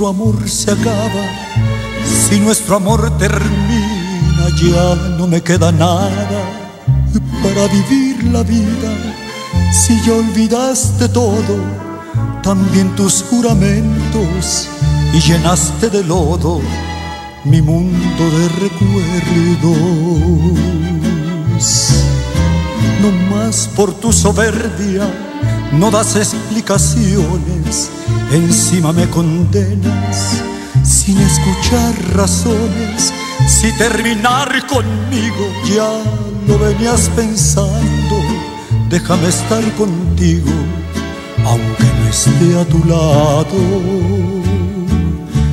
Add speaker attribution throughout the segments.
Speaker 1: amor se acaba, si nuestro amor termina, ya no me queda nada para vivir la vida. Si ya olvidaste todo, también tus juramentos, y llenaste de lodo mi mundo de recuerdos. No más por tu soberbia no das explicaciones, encima me condenas sin escuchar razones. Si terminar conmigo ya lo venías pensando, déjame estar contigo aunque no esté a tu lado.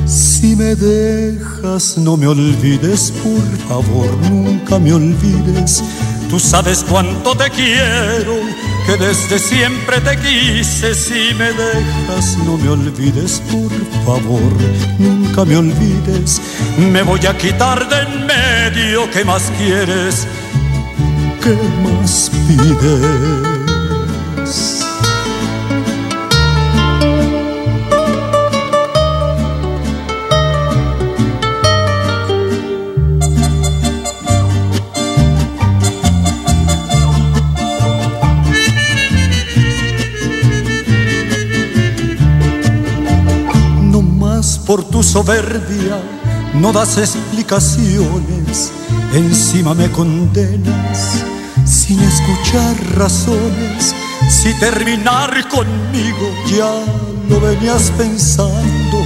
Speaker 1: Si me dejas no me olvides, por favor, nunca me olvides. Tú sabes cuánto te quiero, que desde siempre te quise. Si me dejas no me olvides, por favor, nunca me olvides. Me voy a quitar de en medio, ¿qué más quieres? ¿Qué más pides? Por tu soberbia no das explicaciones, encima me condenas sin escuchar razones. Si terminar conmigo ya lo venías pensando,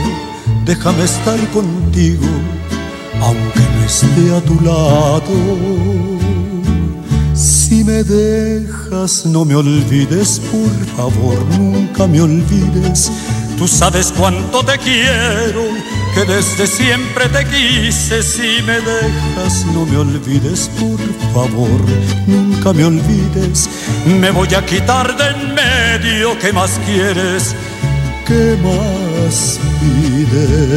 Speaker 1: déjame estar contigo aunque no esté a tu lado. Si me dejas no me olvides, por favor, nunca me olvides. Tú sabes cuánto te quiero, que desde siempre te quise. Si me dejas no me olvides, por favor, nunca me olvides. Me voy a quitar de en medio, ¿qué más quieres? ¿Qué más pides?